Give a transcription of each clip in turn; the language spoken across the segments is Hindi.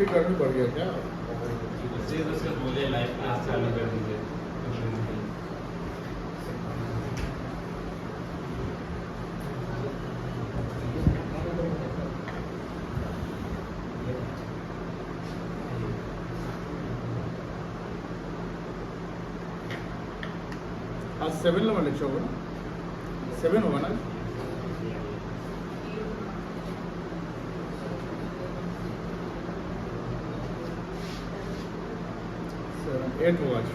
फिर गर्मी बढ़ गया क्या? इसलिए तो सर बोले लाइव क्लास चालू कर दीजिए। आज 7 नंबर लेक्चर होगा ना? 7 होगा ना? 8 होगा आज।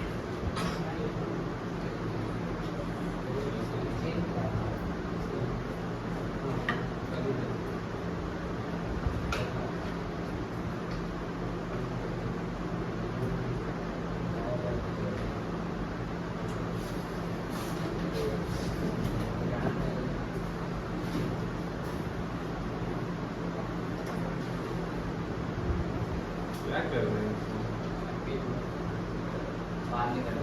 क्या कर रहे हैं? बाहर निकल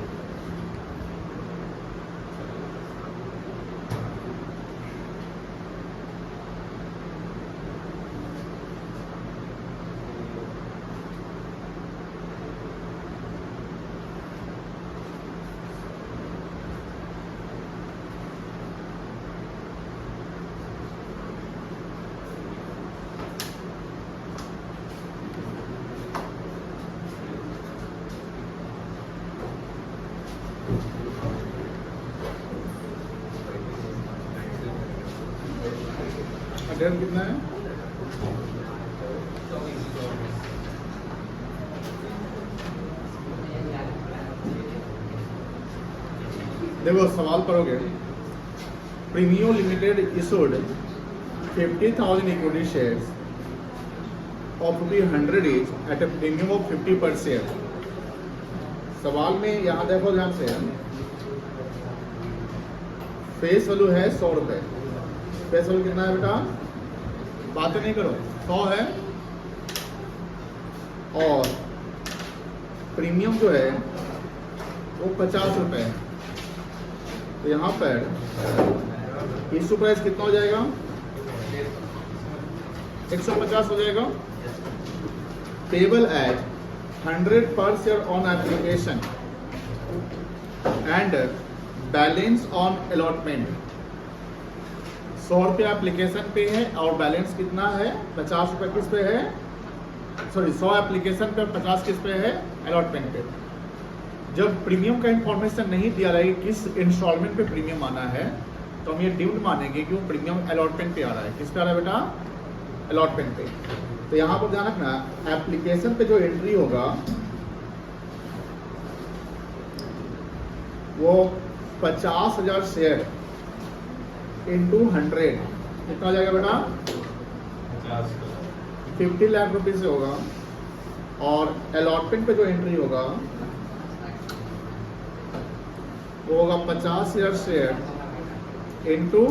डेट कितना है? देखो सवाल पढ़ोगे। Premio limited issued 50,000 equity shares of ₹100 each at a premium of 50 per share. सवाल में यहाँ देखो ध्यान से, फेस वैल्यू है 100 रुपए। फेस वैल्यू कितना है बेटा? बातें नहीं करो, 100 है। और प्रीमियम जो है वो 50 रुपए है। तो यहाँ पर इशू प्राइस कितना हो जाएगा? 150 हो जाएगा। पेबल एट 100 पर share on application and balance on allotment. 100 रुपये एप्लीकेशन पे है और बैलेंस कितना है? 50 रुपये किस पे है? सॉरी 100 एप्लीकेशन पे, 50 किस पे है? अलॉटमेंट पे। जब प्रीमियम का इंफॉर्मेशन नहीं दिया रहा है किस इंस्टॉलमेंट पे प्रीमियम आना है, तो हम ये ड्यूड मानेंगे कि वो प्रीमियम अलॉटमेंट पे आ रहा है। किस पे आ रहा है बेटा? अलॉटमेंट पे। तो यहाँ पर ध्यान रखना, एप्लीकेशन पे जो एंट्री होगा वो 50,000 शेयर इंटू 100 कितना हो जाएगा बेटा? 50 लाख रुपए से होगा। और अलॉटमेंट पे जो एंट्री होगा वो होगा 50,000 शेयर इंटू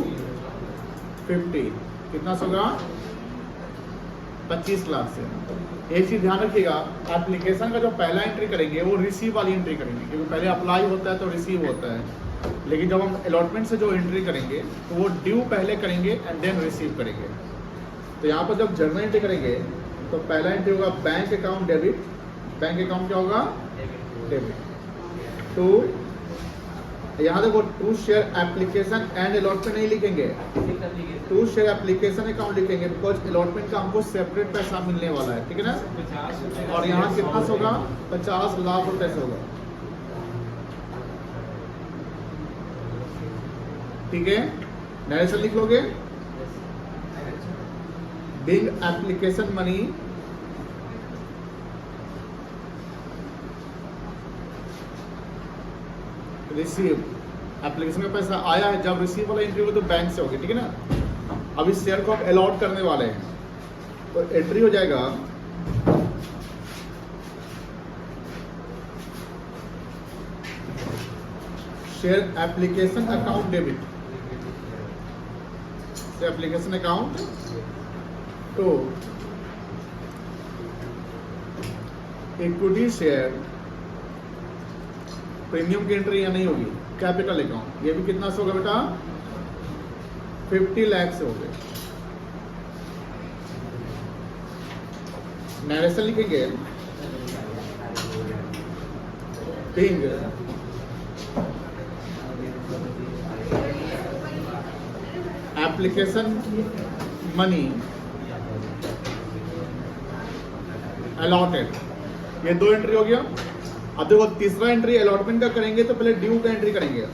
50। कितना से होगा? 25 लाख से। एक चीज ध्यान रखिएगा, एप्लीकेशन का जो पहला एंट्री करेंगे वो रिसीव वाली एंट्री करेंगे, क्योंकि पहले अप्लाई होता है तो रिसीव होता है। लेकिन जब हम अलॉटमेंट से जो एंट्री करेंगे तो वो ड्यू पहले करेंगे एंड देन रिसीव करेंगे। तो यहाँ पर जब जर्नल एंट्री करेंगे तो पहला एंट्री होगा bank account debit. Bank account क्या होगा? डेबिट। तो यहाँ देखो to share application and allotment नहीं लिखेंगे, टू शेयर एप्लीकेशन अकाउंट लिखेंगे, बिकॉज अलॉटमेंट का हमको सेपरेट पैसा मिलने वाला है। ठीक है ना? और यहाँ कितना से होगा? 50 लाख रुपए से होगा। ठीक है, नरेशन लिख लोगे। Big application money receive. Application का पैसा आया है, जब रिसीव वाला एंट्री होगी तो बैंक से होगी। ठीक है ना? अब इस शेयर को आप अलॉट करने वाले हैं तो एंट्री हो जाएगा share application account debit, application account तो इक्विटी शेयर प्रीमियम की एंट्री यहाँ नहीं होगी। कैपिटल अकाउंट ये भी कितना से होगा बेटा? 50 लाख से हो गए। नरेशन लिखेंगे being application money allotted, ये दो एंट्री हो गया। अब देखो तीसरा एंट्री अलॉटमेंट का करेंगे तो पहले ड्यू का एंट्री करेंगे।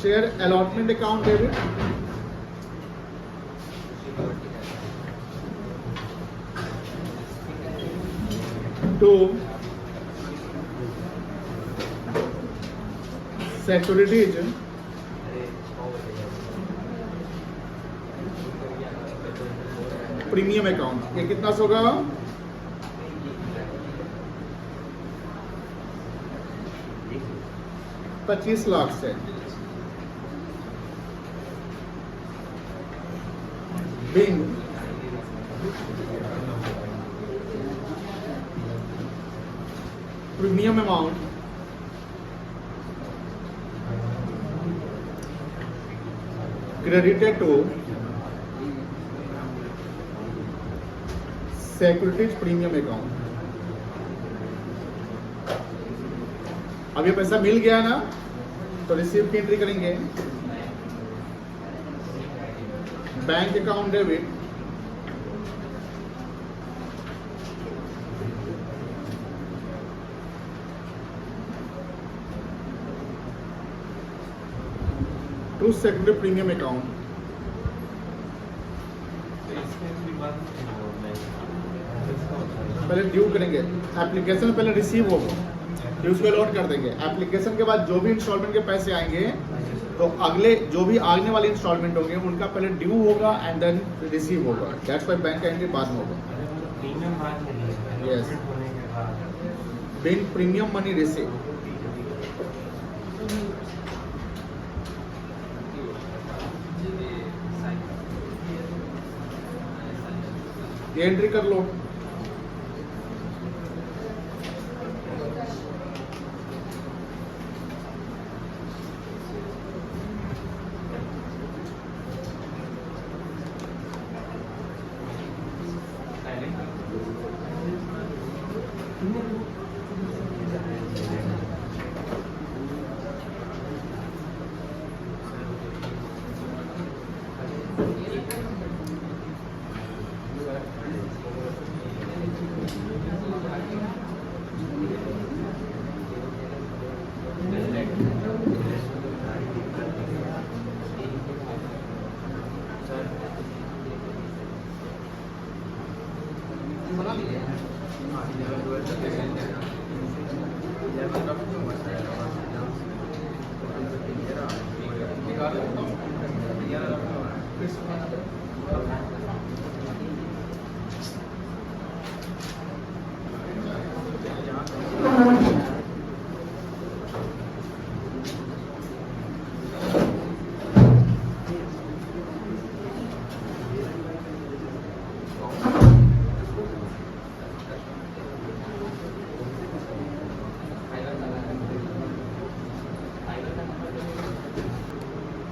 Share allotment account debit to securities premium account, ये कितना से होगा? 25 लाख से। Being premium amount credited to securities premium account। अब ये पैसा मिल गया ना, तो रिसीव की एंट्री करेंगे। Bank account debit to secondary premium account. पहले ड्यू करेंगे, एप्लीकेशन पहले रिसीव होगा, ड्यूज को अलॉट कर देंगे। एप्लीकेशन के बाद जो भी इंस्टॉलमेंट के पैसे आएंगे तो अगले जो भी आने वाले इंस्टॉलमेंट होंगे उनका पहले ड्यू होगा एंड देन रिसीव होगा। दैट्स व्हाई बैंक का एंट्री बाद में होगा। यस, बिन प्रीमियम मनी रिसीव। ये एंट्री कर लो।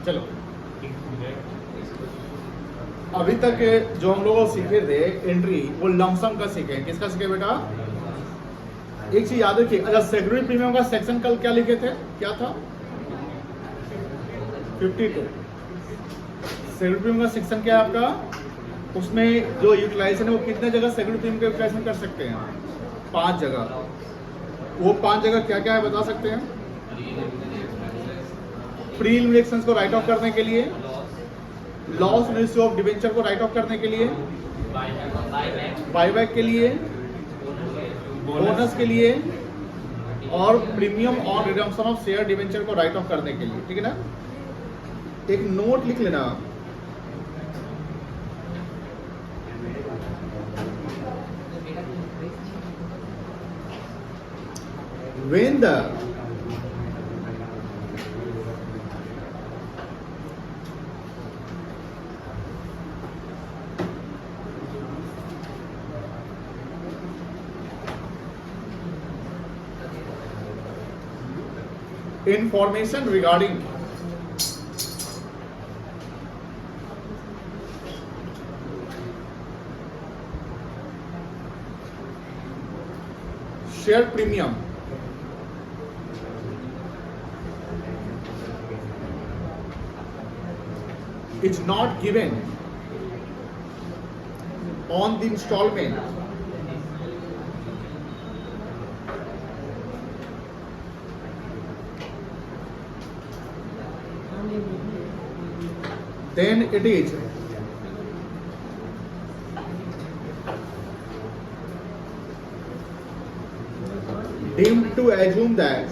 चलो, अभी तक जो हम लोग सीखे थे एंट्री, वो लमसम का सीखे। किसका सीखे बेटा? एक चीज याद रखिए, अच्छा सेक्रेटरी प्रीमियम का सेक्शन कल क्या लिखे थे? क्या था? 52। सेक्रेटरी प्रीमियम का सेक्शन क्या है आपका? उसमें जो यूटिलाइजेशन है वो कितने जगह सेक्रेटरी प्रीमियम का यूटिलाइजेशन कर सकते हैं? 5 जगह। वो 5 जगह क्या क्या है बता सकते हैं? प्री इलेक्शंस को राइट ऑफ करने के लिए, लॉस रेशियो ऑफ डिवेंचर को राइट ऑफ करने के लिए, बाईबैक के लिए, बोनस के लिए, और premium on redemption of share debenture को राइट ऑफ करने के लिए। ठीक है ना? एक नोट लिख लेना, when the information regarding share premium is not given on the installment, then it is deemed to assume that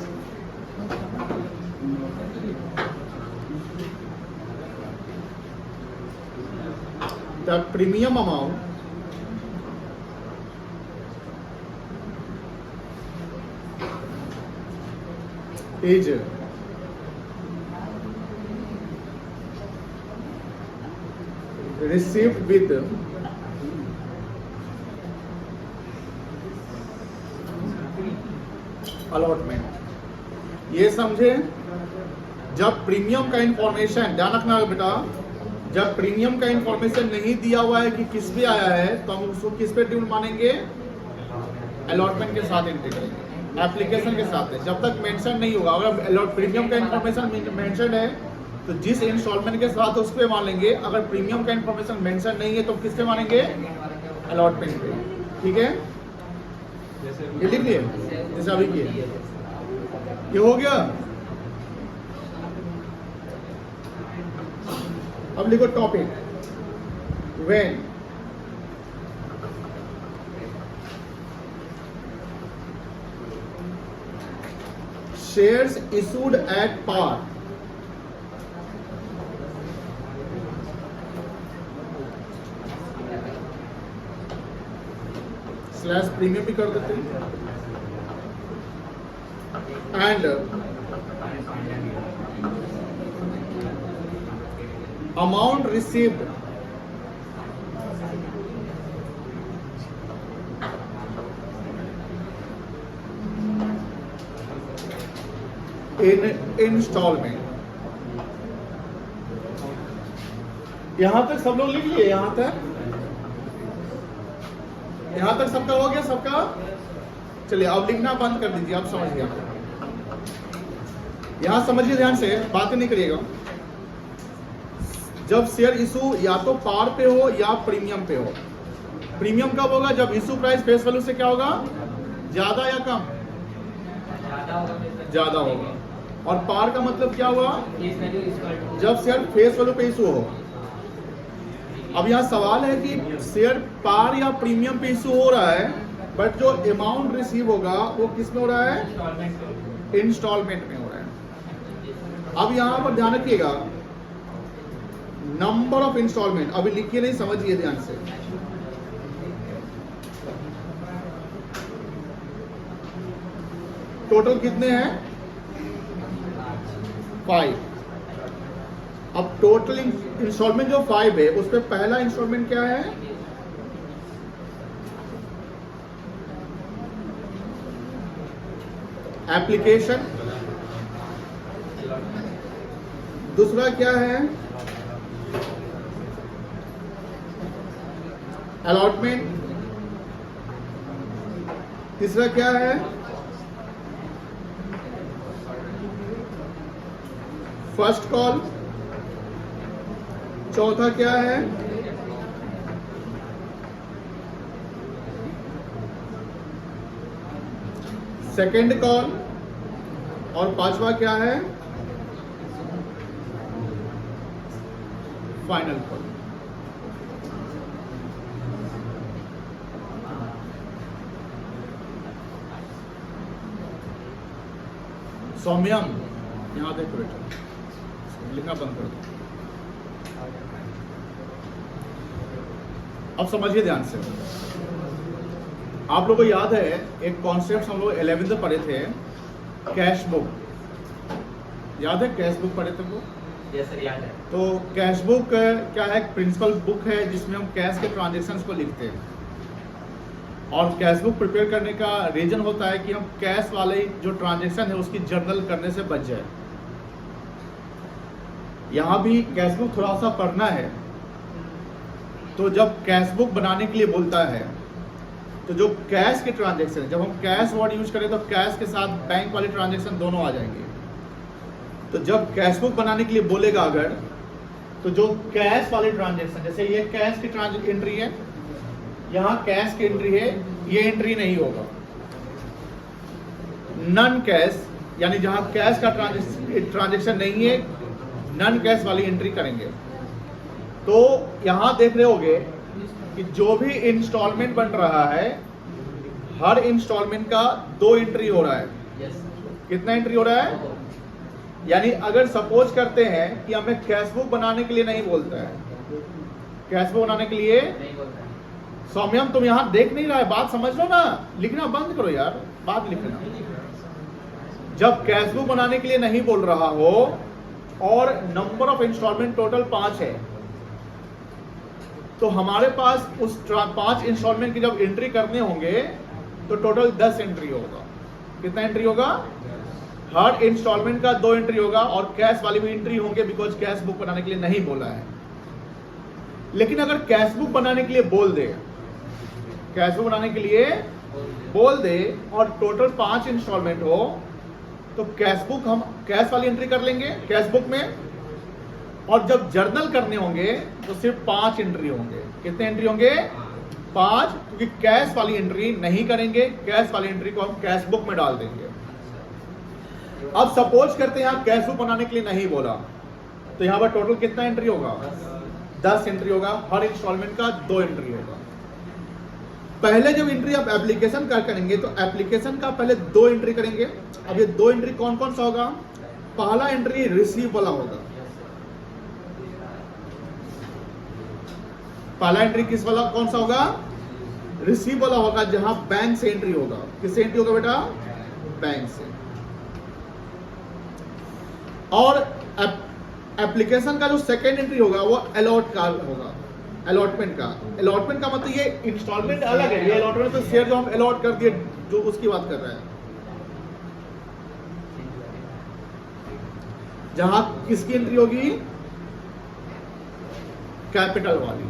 the premium amount is received with allotment. ये समझे, जब प्रीमियम का इंफॉर्मेशन, ध्यान रखना बेटा, जब प्रीमियम का इंफॉर्मेशन नहीं दिया हुआ है कि किस पे आया है तो हम उसको किस पे ड्यू मानेंगे, अलॉटमेंट के साथ एंट्री करेंगे, एप्लीकेशन के साथ है। जब तक मेंशन नहीं होगा, अगर प्रीमियम का इंफॉर्मेशन मेंशन है तो जिस इंस्टॉलमेंट के साथ उस पे मान लेंगे, अगर प्रीमियम का इंफॉर्मेशन मेंशन नहीं है तो किस पे मानेंगे, अलॉटमेंट पे। ठीक है, ये लिख लिए जैसे अभी किए, ये हो गया। अब लिखो topic, when shares issued at par slash premium भी कर देते हैं, and amount received in instalment. यहां तक सब लोग लिख लिए, यहां तक सबका हो गया, सबका। चलिए अब लिखना बंद कर दीजिए, आप समझ गया। यहां समझिए ध्यान से, बातें नहीं करिएगा। जब शेयर इशू या तो पार पे हो या प्रीमियम पे हो। प्रीमियम कब होगा, जब इशू प्राइस फेस वैल्यू से क्या होगा, ज्यादा या कम, ज्यादा होगा। और पार का मतलब क्या हुआ, जब शेयर फेस वैल्यू पे इशू हो। अब यहाँ सवाल है कि शेयर पार या प्रीमियम पे इशू हो रहा है, बट जो अमाउंट रिसीव होगा वो किस में हो रहा है, इंस्टॉलमेंट में हो रहा है। अब यहाँ पर ध्यान रखिएगा, नंबर ऑफ इंस्टॉलमेंट अभी लिखिए नहीं, समझिए ध्यान से। टोटल कितने हैं, 5। अब टोटल इंस्टॉलमेंट जो 5 है, उस पे पहला इंस्टॉलमेंट क्या है, एप्लीकेशन। दूसरा क्या है, अलॉटमेंट। तीसरा क्या है, फर्स्ट कॉल। चौथा क्या है, सेकेंड कॉल। और पांचवा क्या है, फाइनल कॉल। सौम्यम, यहां देखो बेटा, लिखना बंद कर दो। अब समझिए ध्यान से, आप लोगों को याद है एक कॉन्सेप्ट हम लोग 11th में पढ़े थे, कैश बुक। याद है, कैश बुक पढ़े थे वो? यस सर, याद है। तो कैश बुक क्या है, प्रिंसिपल बुक है जिसमें हम कैश के ट्रांजेक्शन्स को लिखते हैं। और कैश बुक प्रिपेयर करने का रीजन होता है कि हम कैश वाले जो ट्रांजेक्शन है उसकी जर्नल करने से बच जाए। यहाँ भी कैश बुक थोड़ा सा पढ़ना है। तो जब कैश बुक बनाने के लिए बोलता है तो जो कैश के ट्रांजेक्शन है, जब हम कैश वर्ड यूज करें तो कैश के साथ बैंक वाले ट्रांजेक्शन दोनों आ जाएंगे। तो जब कैश बुक बनाने के लिए बोलेगा अगर, तो जो कैश वाले ट्रांजेक्शन, जैसे ये कैश की एंट्री है, यहाँ कैश की एंट्री है, ये एंट्री नहीं होगा। नन कैश यानी जहां कैश का ट्रांजेक्शन नहीं है, नन कैश वाली एंट्री करेंगे। तो यहां देख रहे होगे कि जो भी इंस्टॉलमेंट बन रहा है, हर इंस्टॉलमेंट का 2 एंट्री हो रहा है। कितना एंट्री हो रहा है? यानी अगर सपोज करते हैं कि हमें कैश बुक बनाने के लिए नहीं बोलता है, कैश बुक बनाने के लिए सौम्यम तुम यहां देख नहीं रहा है, बात समझ लो ना, लिखना बंद करो यार, बात लिखना। जब कैश बुक बनाने के लिए नहीं बोल रहा हो और नंबर ऑफ इंस्टॉलमेंट टोटल 5 है, तो हमारे पास उस 5 इंस्टॉलमेंट की जब एंट्री करने होंगे तो टोटल 10 एंट्री होगा। कितना एंट्री होगा? हर इंस्टॉलमेंट का 2 एंट्री होगा और कैश वाली भी एंट्री होंगे, बिकॉज कैश बुक बनाने के लिए नहीं बोला है। लेकिन अगर कैश बुक बनाने के लिए बोल दे, कैश बुक बनाने के लिए बोल दे और टोटल 5 इंस्टॉलमेंट हो, तो कैश बुक हम कैश वाली एंट्री कर लेंगे कैश बुक में, और जब जर्नल करने होंगे तो सिर्फ 5 एंट्री होंगे। कितने एंट्री होंगे? 5, क्योंकि कैश वाली एंट्री नहीं करेंगे, कैश वाली एंट्री को हम कैश बुक में डाल देंगे। अब सपोज करते हैं यहाँ कैश बुक बनाने के लिए नहीं बोला, तो यहाँ पर टोटल कितना एंट्री होगा? 10 एंट्री होगा, हर इंस्टॉलमेंट का 2 एंट्री होगा। पहले जब एंट्री आप एप्लीकेशन का करेंगे तो एप्लीकेशन का पहले 2 एंट्री करेंगे। अब ये 2 एंट्री कौन कौन सा होगा? पहला एंट्री रिसीव वाला होगा। पहला एंट्री किस वाला कौन सा होगा? रिसीव वाला होगा, जहां बैंक से एंट्री होगा। किससे एंट्री होगा बेटा? बैंक से। और एप्लीकेशन का जो सेकेंड एंट्री होगा वो अलॉट का होगा, अलॉटमेंट का। अलॉटमेंट का मतलब ये इंस्टॉलमेंट अलग है, ये अलॉटमेंट तो शेयर जो हम अलॉट कर दिए, जो उसकी बात कर रहे हैं। जहां किसकी एंट्री होगी? कैपिटल वाली।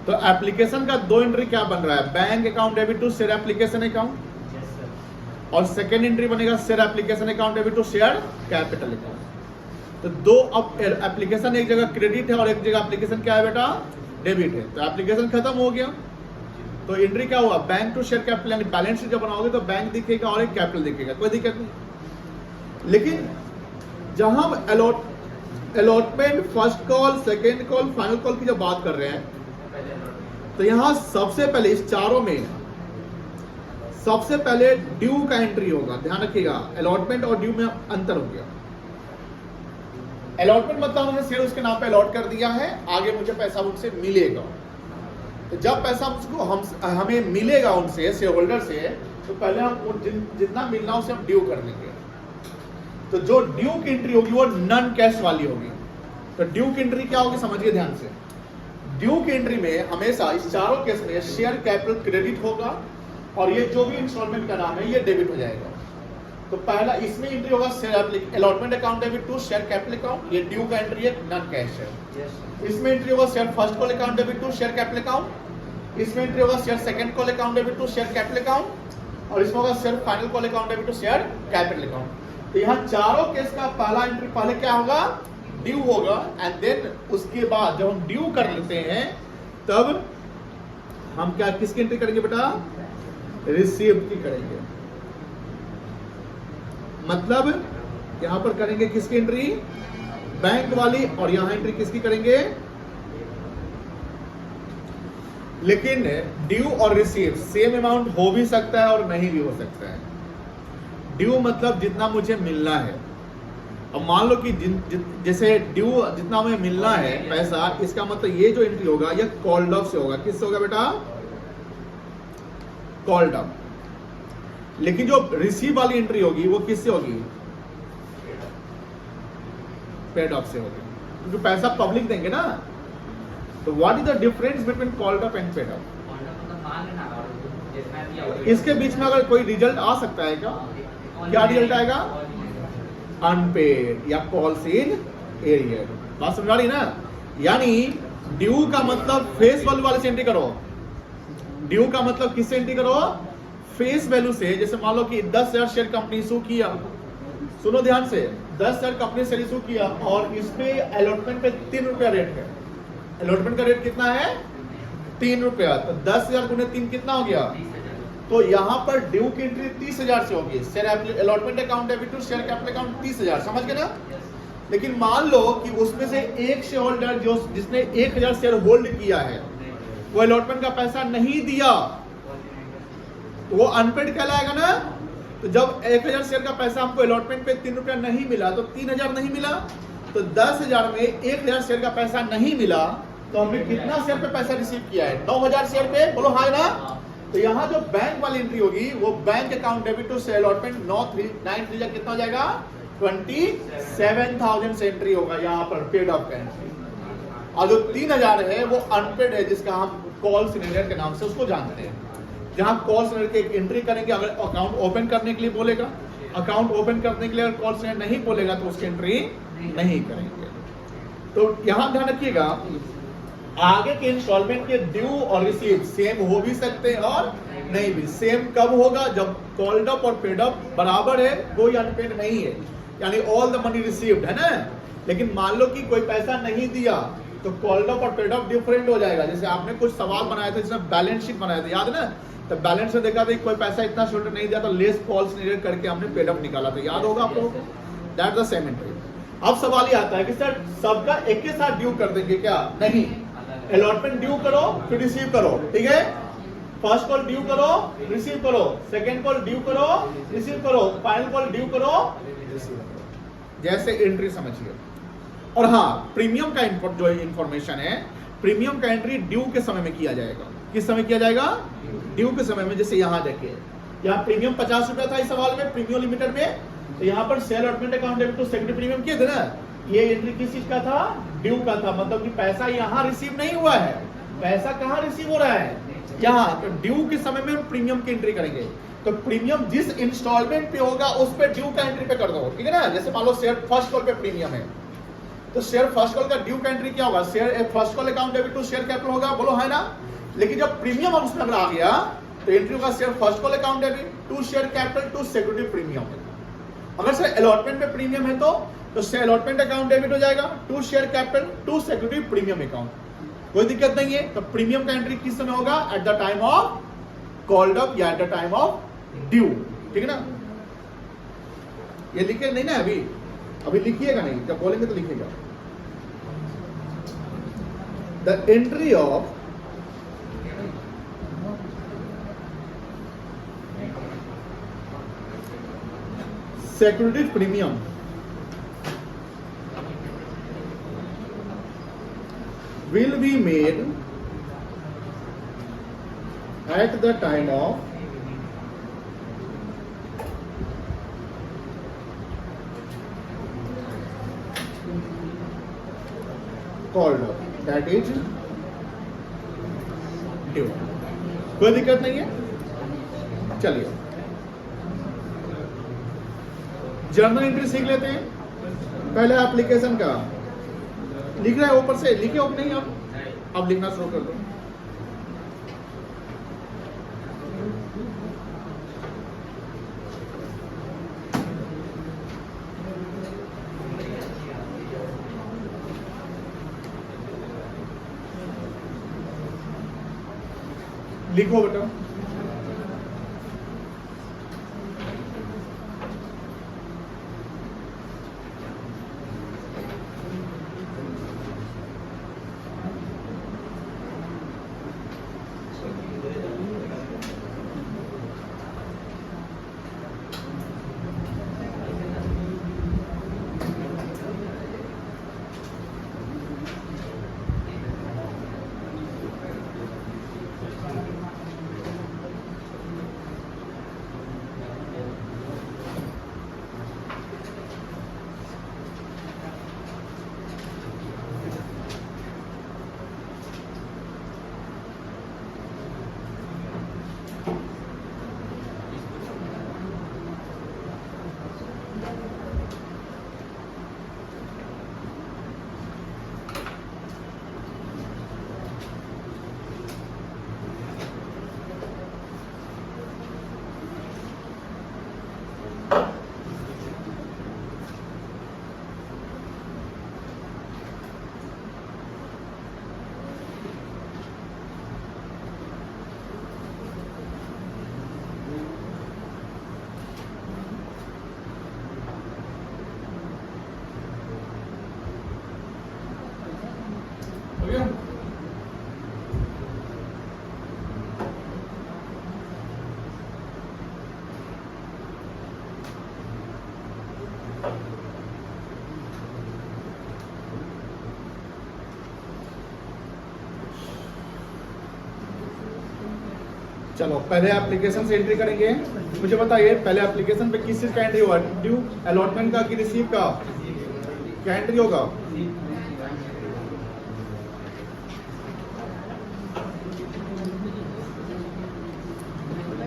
तो एप्लीकेशन का 2 एंट्री क्या बन रहा है? Bank account debit to share application account, और सेकेंड एंट्री बनेगा share application account debit to share capital account. तो 2 अब एप्लीकेशन एक जगह क्रेडिट है और एक जगह एप्लीकेशन क्या है बेटा? डेबिट है। तो एप्लीकेशन खत्म हो गया, तो एंट्री क्या हुआ? बैंक टू शेयर कैपिटल, यानी बैलेंस शीट जब बनाओगे तो बैंक दिखेगा और एक कैपिटल दिखेगा, कोई दिक्कत नहीं। लेकिन जहां allotment, first call, second call, final call की जब बात कर रहे हैं, तो यहां सबसे पहले इस चारों में सबसे पहले ड्यू का एंट्री होगा। ध्यान रखिएगा, अलॉटमेंट और ड्यू में अंतर हो गया। अलॉटमेंट मतलब हमने शेयर उसके नाम पे अलॉट कर दिया है, आगे मुझे पैसा उनसे मिलेगा। तो जब पैसा मुझको हमें मिलेगा उनसे, शेयर होल्डर से, तो पहले हम जितना मिलना उसे हम ड्यू कर लेंगे। तो जो ड्यू की एंट्री होगी वो नन कैश वाली होगी। तो ड्यू की एंट्री क्या होगी समझिए ध्यान से। ड्यू की एंट्री में हमेशा इस चारों केस में शेयर कैपिटल क्रेडिट होगा और ये जो भी इंस्टॉलमेंट का नाम है ये डेबिट हो जाएगा। तो पहला इसमें एंट्री होगा share allotment account debit to share capital account, ये ड्यू का एंट्री है, नन कैश है। इसमें एंट्री होगा share first call account debit to share capital account, इसमें एंट्री होगा share second call account debit to share capital account, और इसमें होगा share final call account debit to share capital account. तो यहाँ चारों केस का पहला एंट्री पहले क्या होगा? ड्यू होगा, एंड देन उसके बाद जब हम ड्यू कर लेते हैं तब हम क्या किसकी एंट्री करेंगे बेटा? रिसीव की करेंगे। मतलब यहां पर करेंगे किसकी एंट्री? बैंक वाली, और यहां एंट्री किसकी करेंगे? लेकिन ड्यू और रिसीव सेम अमाउंट हो भी सकता है और नहीं भी हो सकता है। ड्यू मतलब जितना मुझे मिलना है। अब मान लो कि जैसे ड्यू जितना हमें मिलना है पैसा, इसका मतलब ये जो एंट्री होगा ये कॉल्ड ऑफ से होगा। किससे होगा बेटा? Called off. लेकिन जो रिसीव वाली एंट्री होगी वो किससे होगी? पेड ऑफ से होगी, क्योंकि पैसा पब्लिक देंगे ना। तो what is the difference between called off and paid of? इसके बीच में अगर कोई रिजल्ट आ सकता है क्या रिजल्ट आएगा? अनपेड या कॉल्स इन एरियर। बात समझ रही ना? यानी ड्यू का मतलब फेस वैल्यू वाले से एंट्री करो, ड्यू का मतलब किससे एंट्री करो, फेस वैल्यू से। जैसे मान लो कि 10,000 शेयर कंपनी इशू किया, सुनो ध्यान से, 10,000 कंपनी शेयर इशू किया और इस पे अलॉटमेंट पे 3 रुपया रेट है। अलॉटमेंट का रेट कितना है, 3 रुपया। तो 10,000 गुने 3 कितना हो गया, तो यहाँ पर ड्यू की एंट्री 30,000 से होगी। Share allotment account debit to share capital account 30,000, समझ गए ना। लेकिन मान लो कि उसमें से एक शेयर होल्डर जो जिसने 1,000 शेयर होल्ड किया है वो अलॉटमेंट का पैसा नहीं दिया, तो वो अनपेड कहलाएगा ना। तो जब 1,000 शेयर का पैसा हमको अलॉटमेंट पे 3 रुपया नहीं मिला तो 3,000 नहीं मिला। तो 10,000 में 1,000 शेयर का पैसा नहीं मिला तो हमने कितना शेयर पे पैसा रिसीव किया है, 9,000 शेयर पे, बोलो हाँ ना। तो यहाँ जो बैंक वाली एंट्री होगी वो bank account debit to share allotment 9,393 कितना हो जाएगा, 27,000 से एंट्री होगा यहाँ पर पेड ऑफ का एंट्री। और जो 3,000 है वो अनपेड है, जिसका हम कॉल सिनेरियर के नाम से उसको जानते हैं। जहां कॉल सिनेरियर की एंट्री करेंगे, अगर अकाउंट ओपन करने के लिए बोलेगा, अकाउंट ओपन करने के लिए अगर कॉल सिनेरियर नहीं बोलेगा तो उसकी एंट्री नहीं करेंगे। तो यहां ध्यान रखिएगा, आगे के इंस्टॉलमेंट के ड्यू और रिसीव सेम हो भी सकते हैं और नहीं भी। सेम कब होगा, जब कॉल्ड अप और पेड अप बराबर है, कोई अनपेड नहीं है, यानी ऑल द मनी रिसीव्ड है ना। लेकिन मान लो कि कोई पैसा नहीं दिया तो कॉल्ड अप और पेड अप डिफरेंट हो जाएगा। जैसे आपने कुछ सवाल बनाया था जिसमें बैलेंस शीट बनाया था, याद है ना। तो बैलेंस में देखा था कोई पैसा इतना शोल्डर नहीं दिया तो लेस कॉल्स नीडेड करके हमने पेड अप निकाला था, याद होगा आप लोगों को। That the same entry. अब सवाल ये आता है कि सर सबका एक के साथ ड्यू कर देंगे क्या, नहीं। अलॉटमेंट ड्यू करो फिर रिसीव करो, ठीक है। फर्स्ट कॉल ड्यू करो रिसीव करो, सेकंड कॉल ड्यू करो रिसीव करो, फाइनल कॉल ड्यू करो रिसीव करो, जैसे एंट्री समझिए। और हाँ, प्रीमियम का जो इंफॉर्मेशन है, प्रीमियम का एंट्री ड्यू के समय में किया जाएगा। किस समय किया जाएगा, ड्यू के समय में। जैसे यहाँ देखिए, यहाँ प्रीमियम 50 रुपया था इस सवाल में, प्रीमियम लिमिटेड में। तो यहाँ पर share allotment account debit to secondary premium किए थे ना, ये एंट्री किस चीज का था, ड्यू का था। मतलब कि पैसा यहाँ रिसीव नहीं हुआ है, पैसा कहाँ रिसीव हो रहा है, यहाँ। तो ड्यू के समय में हम प्रीमियम की एंट्री करेंगे। तो प्रीमियम जिस इंस्टॉलमेंट पे होगा उस पे ड्यू का एंट्री पे कर दो, ठीक है ना। जैसे मान लो शेयर फर्स्ट कॉल पे प्रीमियम है, तो शेयर फर्स्ट कॉल का ड्यू का एंट्री क्या होगा, share first call account debit to share capital होगा, बोलो है ना। लेकिन जब प्रीमियम हम उसमें आ गया तो एंट्री होगा share first call account debit to share capital to security premium. अगर शेयर अलॉटमेंट पे प्रीमियम है तो शेयर अलॉटमेंट अकाउंट डेबिट हो जाएगा to share capital to security premium account, कोई दिक्कत नहीं है। तो प्रीमियम का एंट्री किस समय होगा, at the time of called up या at the time of due, ठीक है ना। ये लिखे नहीं ना, अभी लिखिएगा नहीं, जब बोलेंगे तो लिखिएगा। The entry of security premium will be made at the time of called up, that is due। कोई दिक्कत नहीं है। चलिए जर्नल एंट्री सीख लेते हैं। पहले एप्लीकेशन का लिख रहा है, ऊपर से लिखे हो नहीं, अब लिखना शुरू कर दो। लिखो बेटा। चलो पहले एप्लीकेशन से एंट्री करेंगे। मुझे बताइए पहले एप्लीकेशन पे किस चीज का एंट्री होगा, ड्यू अलॉटमेंट का कि रिसीव का, क्या एंट्री होगा?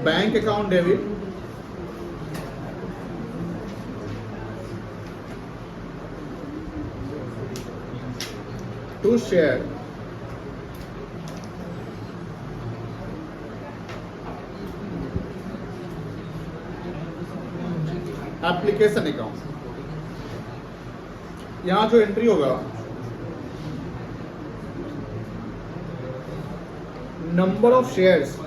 Bank account debit to share application account. यहां जो एंट्री होगा number of shares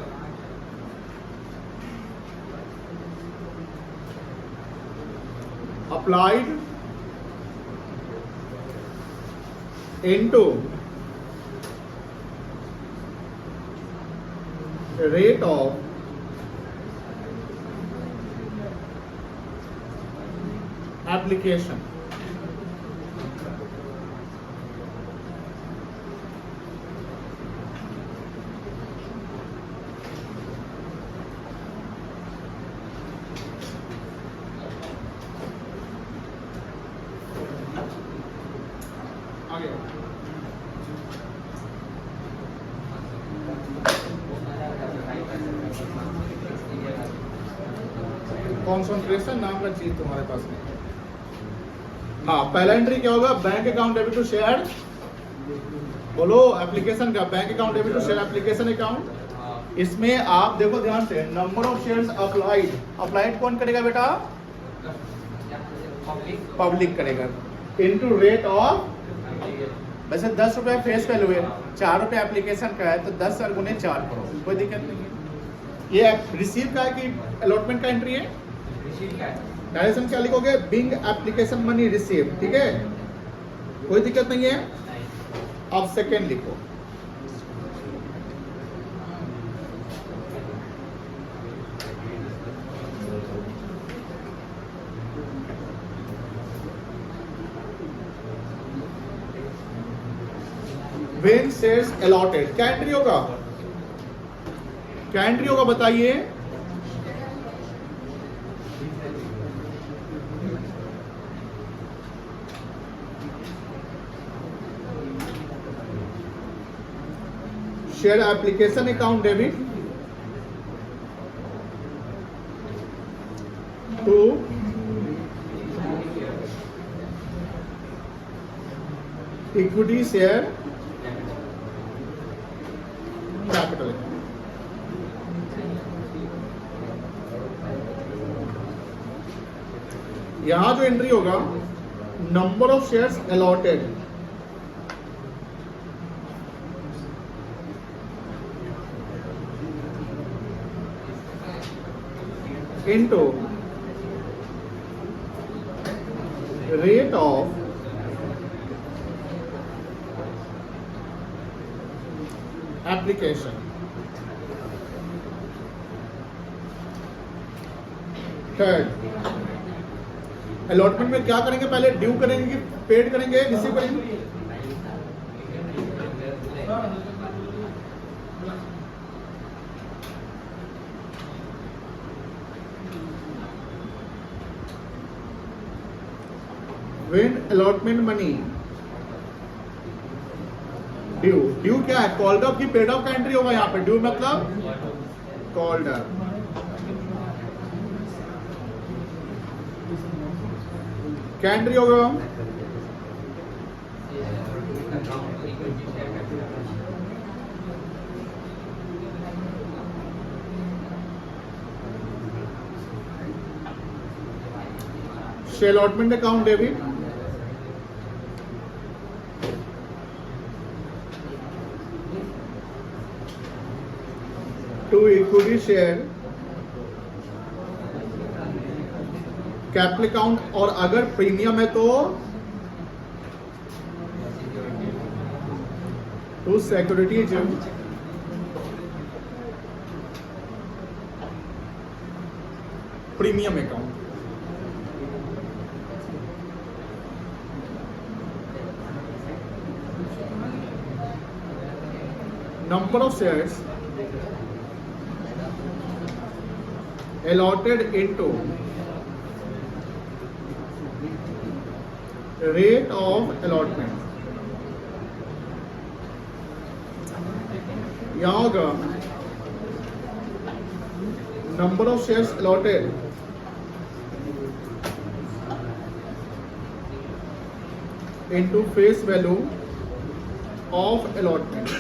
applied into rate of application। आगे कॉन्सेंट्रेशन नाम का चीज तुम्हारे पास नहीं। हाँ पहला एंट्री क्या होगा, bank account debit to share, बोलो एप्लीकेशन का bank account debit to share application account. इसमें आप देखो ध्यान से, number of shares applied, applied कौन करेगा बेटा? पब्लिक करेगा, इनटू रेट ऑफ, वैसे 10 रुपए फेस वैल्यू है, 4 रुपए एप्लीकेशन का है, तो 10 गुने 4 करो, कोई दिक्कत नहीं है। ये रिसीव का है कि अलॉटमेंट का एंट्री है? डायरेक्शन क्या लिखोगे? बिंग एप्लीकेशन मनी रिसीव, ठीक है, कोई दिक्कत नहीं है। अब सेकेंड लिखो, when shares allotted, क्या एंट्री होगा? क्या एंट्री होगा बताइए? Share application account debit to equity share capital. यहां जो एंट्री होगा number of shares allotted into rate of application. Third, allotment में क्या करेंगे? पहले ड्यू करेंगे कि पेड करेंगे, रिसीव करेंगे? When allotment money due, due क्या है? कॉल्ड अप की पेड अप का एंट्री होगा यहाँ पे। ड्यू मतलब कॉल्ड अप। क्या एंट्री होगा? Share allotment account debit to equity share capital account, और अगर प्रीमियम है तो to securities premium account. Number of shares allotted into rate of allotment. यहाँ होगा number of shares allotted into face value of allotment,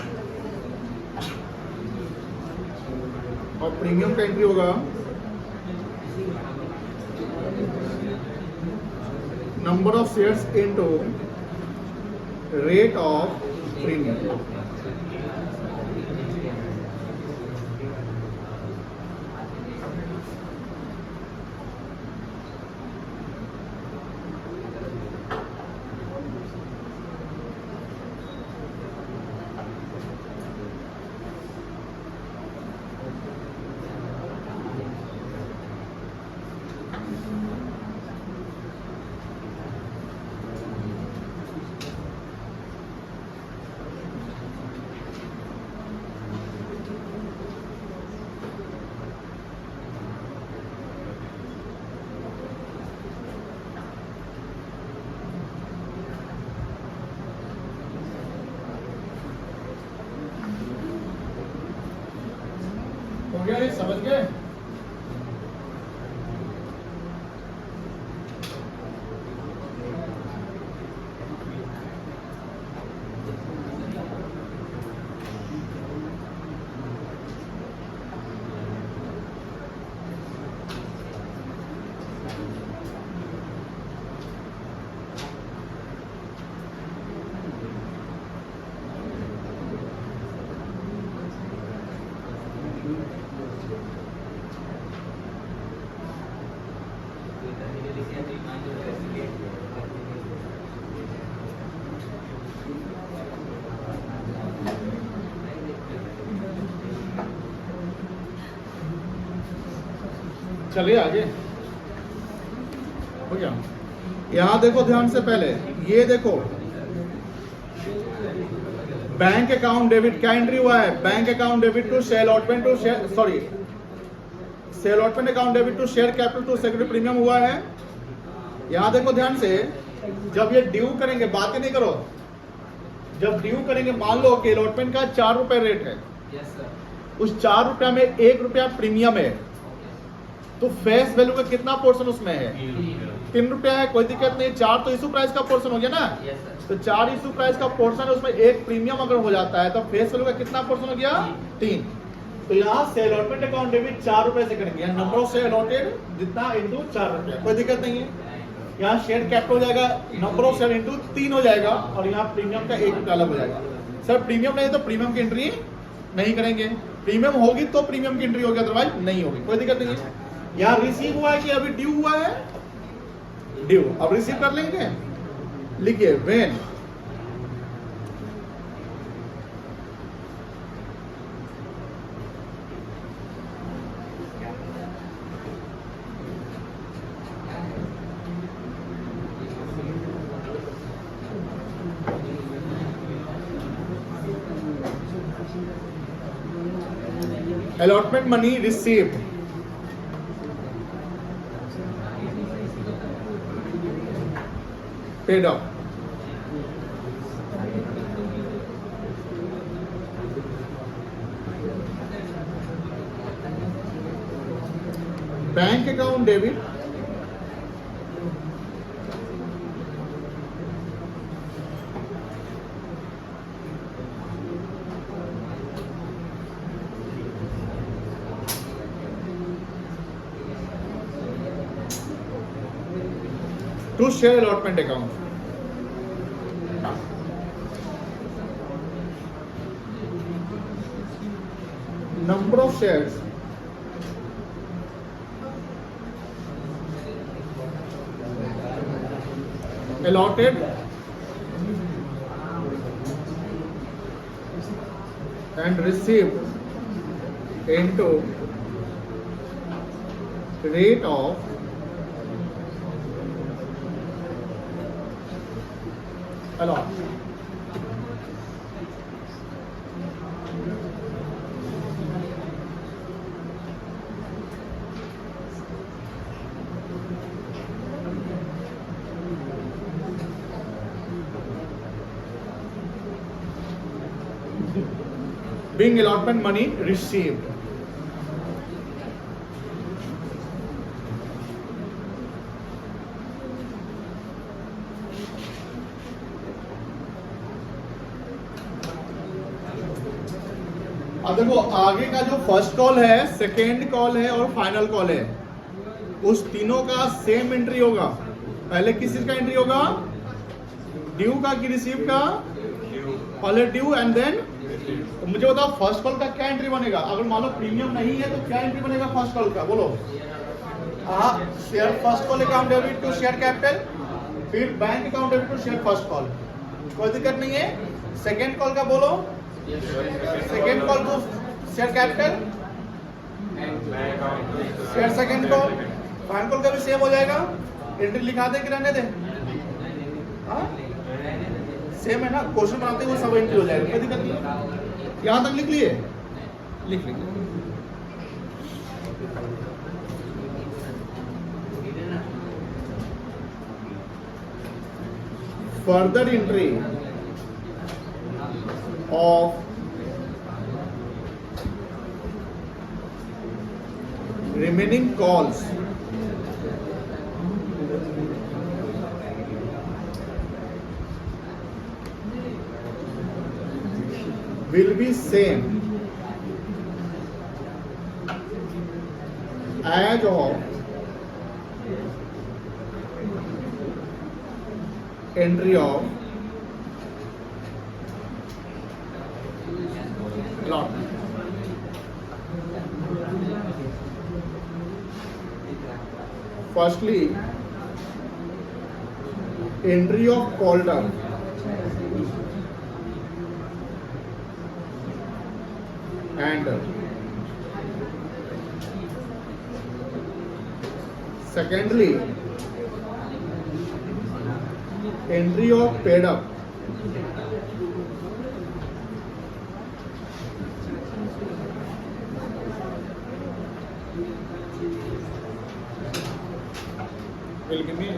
और प्रीमियम का एंट्री होगा number of shares into rate of premium. हो गया, ये समझ गए? चलिए आगे हो गया। यहां देखो ध्यान से, पहले ये देखो बैंक अकाउंट डेबिट क्या एंट्री हुआ है, bank account debit to share allotment to share, sorry share allotment account debit to share capital to security premium हुआ है। यहां देखो ध्यान से, जब ये ड्यू करेंगे, बातें नहीं करो, जब ड्यू करेंगे मान लो कि अलॉटमेंट का 4 रुपए रेट है, उस 4 रुपया में 1 रुपया प्रीमियम है, तो फेस वैल्यू का कितना पोर्शन उसमें है, 3 रुपया है, कोई दिक्कत नहीं। 4 तो इशू प्राइस का पोर्शन हो गया ना, तो 4 इशू प्राइस का पोर्शन है, उसमें 1 प्रीमियम अगर हो जाता है तो फेस वैल्यू का कितना पोर्शन हो गया, 3। तो यहाँ से अलॉटमेंट अकाउंट डेबिट 4 रुपए से करेंगे, नंबर ऑफ शेयर अलॉटेड जितना इंटू 4 रुपया, कोई दिक्कत नहीं है। यहाँ शेयर कैपिटल हो जाएगा, नंबर ऑफ शेयर इंटू 3 हो जाएगा, और यहाँ प्रीमियम का 1 रुपया अलग हो जाएगा। सर प्रीमियम नहीं तो प्रीमियम की एंट्री नहीं करेंगे, प्रीमियम होगी तो प्रीमियम की एंट्री होगी, अदरवाइज नहीं होगी, कोई दिक्कत नहीं है। यहाँ रिसीव हुआ है कि अभी ड्यू हुआ है, ड्यू, अब रिसीव कर लेंगे, लिखिए when allotment money received paid up, bank account debit to share allotment account. Number of shares allotted and received into rate of allot. being allotment money received. अब देखो आगे का जो फर्स्ट कॉल है, सेकेंड कॉल है और फाइनल कॉल है, उस तीनों का सेम एंट्री होगा। पहले किस चीज का एंट्री होगा? ड्यू का कि रिसीव का? पहले ड्यू एंड देन मुझे बताओ फर्स्ट कॉल का क्या एंट्री बनेगा? अगर मान लो प्रीमियम नहीं है तो क्या एंट्री बनेगा फर्स्ट कॉल का? बोलो। Share first call account debit to share capital, फिर bank account debit to share first call, कोई दिक्कत नहीं है। सेकेंड कॉल का बोलो, second call to share capital, share second call, final call का भी सेम हो जाएगा। एंट्री लिखा दे कि रहने दे? सेम है ना, क्वेश्चन बनाते हुए सब एंट्री हो जाएगा, कोई दिक्कत नहीं। यहां तक लिख लिए? लिख लीजिए। Further entry of remaining calls will be same as of entry of allotment. Firstly, entry of call term and secondly, entry of paid up will give me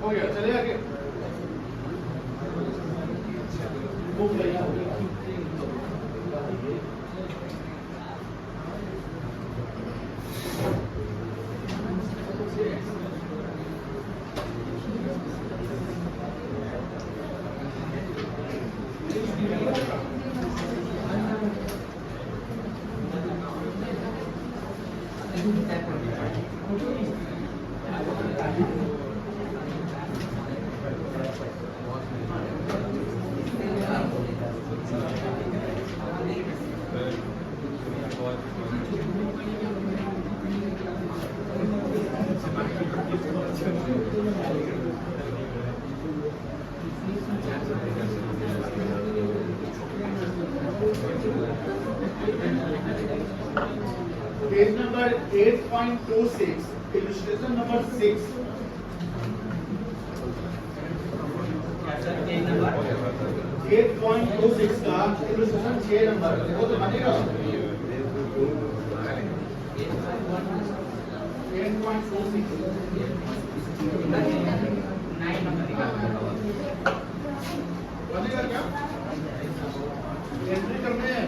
हो गया। चलिए आगे। Page number 8.26, illustration number 6. Page number 8.26 का illustration 6 नंबर वो तो बनेगा 8.26 बनेगा क्या? एंट्री करने हैं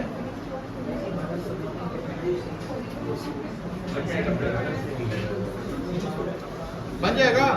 बन जाएगा।